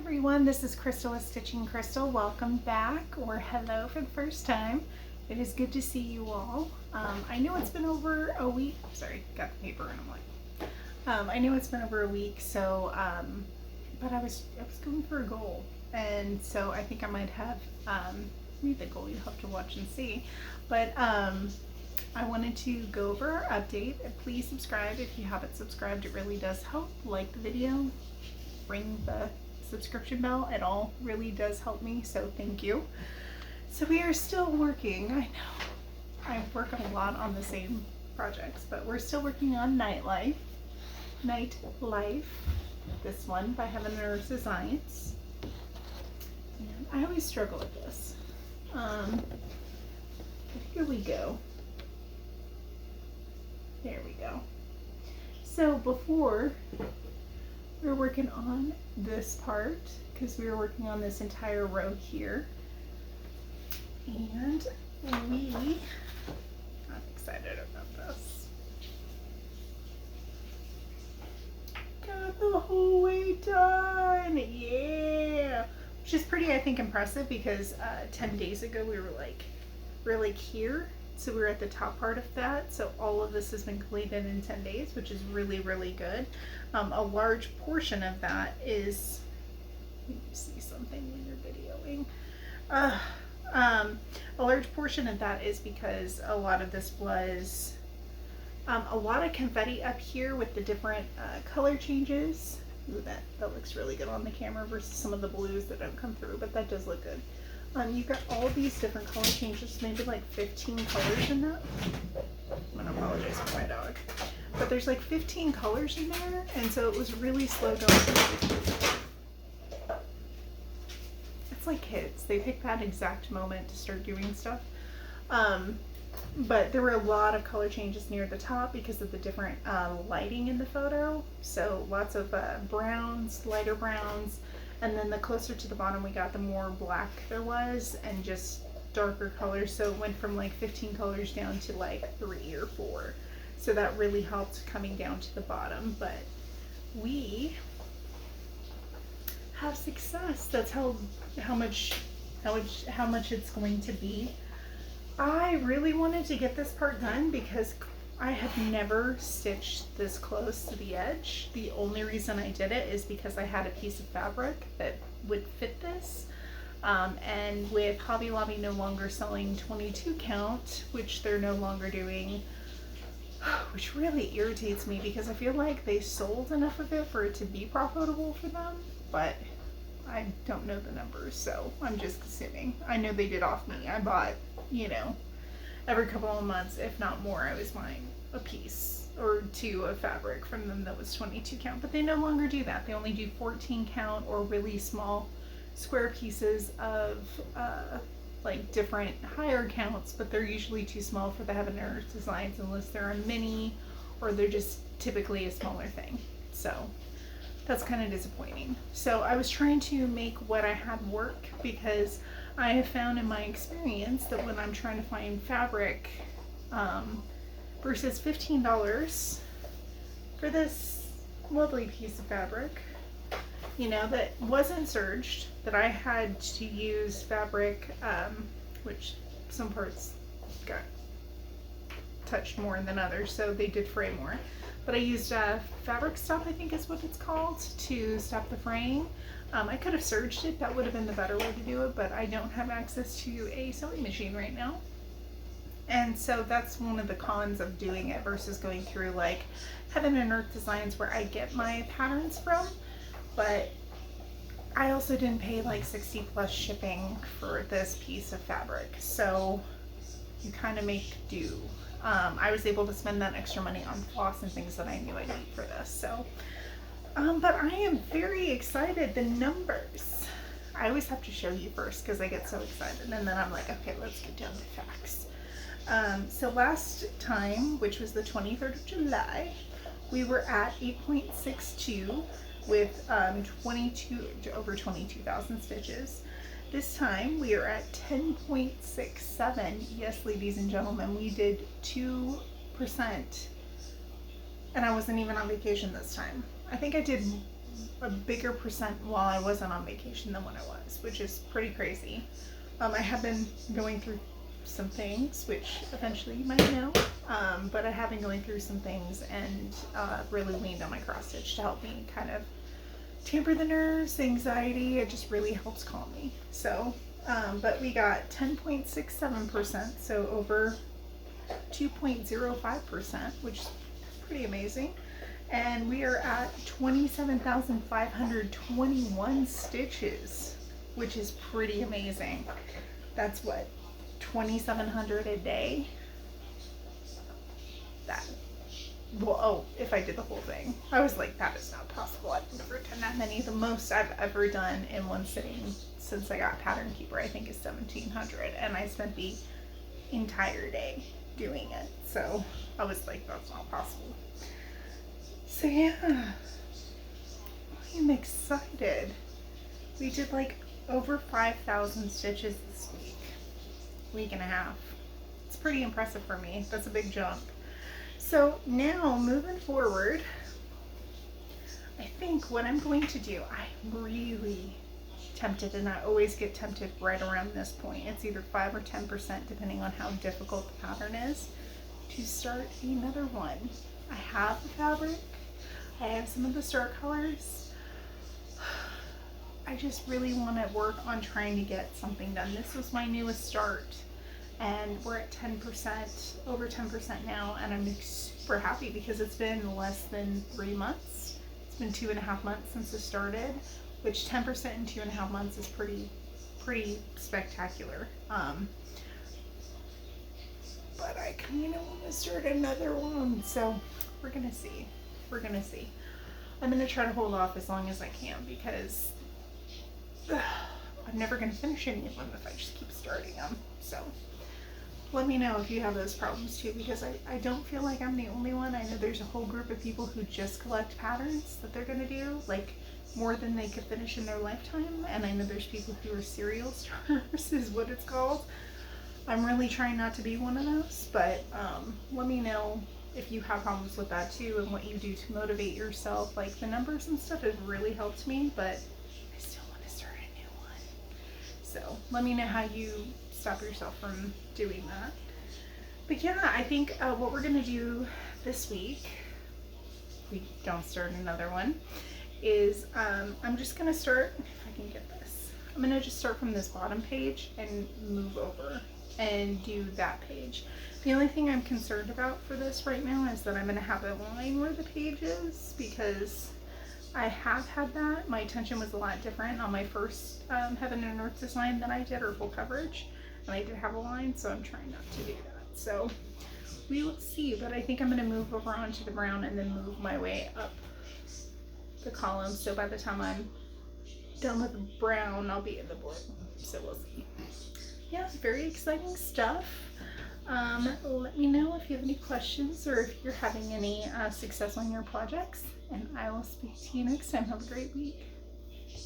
everyone, this is Crystal with Stitching Crystal. Welcome back, or hello for the first time. It is good to see you all. I know it's been over a week. Sorry, got the paper and I'm like, I know it's been over a week, so but I was going for a goal, and so I think I might have maybe the goal you have to watch and see, but I wanted to go over our update. Please subscribe if you haven't subscribed. It really does help. Like the video, ring the subscription bell. It all really does help me, so thank you. So we are still working. I know I work a lot on the same projects, but we're still working on Nightlife. This one by Heaven and Earth Designs. And I always struggle with this. But here we go. There we go. So before, we were working on this part because we were working on this entire row here, and I'm excited about this. Got the whole way done, yeah! Which is pretty, I think, impressive because 10 days ago we were like here. So we were at the top part of that. So all of this has been completed in 10 days, which is really, really good. A large portion of that is, you see something when you're videoing. A large portion of that is because a lot of this was a lot of confetti up here with the different color changes. Ooh, that looks really good on the camera versus some of the blues that don't come through, but that does look good. You've got all these different color changes, maybe like 15 colors in that. I'm gonna apologize for my dog. But there's like 15 colors in there, and so it was really slow going. It's like kids. They pick that exact moment to start doing stuff. But there were a lot of color changes near the top because of the different lighting in the photo. So lots of browns, lighter browns. And then the closer to the bottom we got, the more black there was and just darker colors. So it went from like 15 colors down to like 3 or 4. So that really helped coming down to the bottom. But we have success. That's how much it's going to be. I really wanted to get this part done because I had never stitched this close to the edge. The only reason I did it is because I had a piece of fabric that would fit this. And with Hobby Lobby no longer selling 22 count, which they're no longer doing, which really irritates me because I feel like they sold enough of it for it to be profitable for them, but I don't know the numbers, so I'm just assuming. I know they did off me. I bought, you know, every couple of months, if not more, I was buying a piece or two of fabric from them that was 22 count, but they no longer do that. They only do 14 count or really small square pieces of like different higher counts, but they're usually too small for the Heaven and Earth Designs unless they're a mini or they're just typically a smaller thing. So that's kind of disappointing. So I was trying to make what I had work because I have found in my experience that when I'm trying to find fabric versus $15 for this lovely piece of fabric, you know, that wasn't serged, that I had to use fabric, which some parts got touched more than others, so they did fray more. But I used fabric stop, I think is what it's called, to stop the fraying. I could have serged it, that would have been the better way to do it, but I don't have access to a sewing machine right now. And so that's one of the cons of doing it versus going through like Heaven and Earth Designs where I get my patterns from. But I also didn't pay like 60 plus shipping for this piece of fabric, so you kind of make do. I was able to spend that extra money on floss and things that I knew I need for this. So, but I am very excited. The numbers, I always have to show you first because I get so excited, and then I'm like, okay, let's get down to facts. So last time, which was the 23rd of July, we were at 8.62 with over 22,000 stitches. This time we are at 10.67. Yes, ladies and gentlemen, we did 2%, and I wasn't even on vacation this time. I think I did a bigger percent while I wasn't on vacation than when I was, which is pretty crazy. I have been going through some things, which eventually you might know, but I have been going through some things and really leaned on my cross stitch to help me kind of tamper the nerves, the anxiety. It just really helps calm me. So, but we got 10.67%, so over 2.05%, which is pretty amazing. And we are at 27,521 stitches, which is pretty amazing. That's what, 2,700 a day? That, well, oh, if I did the whole thing. I was like, that is not possible. I've never done that many. The most I've ever done in one sitting since I got Pattern Keeper, I think, is 1,700. And I spent the entire day doing it. So I was like, that's not possible. So yeah, I'm excited. We did like over 5,000 stitches this week and a half. It's pretty impressive for me. That's a big jump. So now moving forward, I think what I'm going to do, I'm really tempted, and I always get tempted right around this point. It's either 5 or 10% depending on how difficult the pattern is, to start another one. I have the fabric. I have some of the start colors. I just really want to work on trying to get something done. This was my newest start, and we're at 10%, over 10% now, and I'm super happy because it's been less than 3 months. It's been 2.5 months since it started, which 10% in 2.5 months is pretty spectacular. But I kind of want to start another one, so we're gonna see. We're gonna see. I'm gonna try to hold off as long as I can because I'm never gonna finish any of them if I just keep starting them. So let me know if you have those problems too, because I don't feel like I'm the only one. I know there's a whole group of people who just collect patterns that they're gonna do, like more than they could finish in their lifetime. And I know there's people who are serial starters is what it's called. I'm really trying not to be one of those, but let me know if you have problems with that too, and what you do to motivate yourself. Like the numbers and stuff has really helped me, but I still want to start a new one. So let me know how you stop yourself from doing that. But yeah, I think what we're gonna do this week, if we don't start another one, is I'm just gonna start, if I can get this, I'm gonna just start from this bottom page and move over and do that page. The only thing I'm concerned about for this right now is that I'm going to have a line where the page is, because I have had that. My attention was a lot different on my first Heaven and Earth design that I did, or full coverage, and I did have a line, so I'm trying not to do that. So we will see, but I think I'm going to move over onto the brown and then move my way up the column, so by the time I'm done with the brown, I'll be in the blue. So we'll see. Yeah, very exciting stuff. Let me know if you have any questions or if you're having any success on your projects, and I will speak to you next time. Have a great week.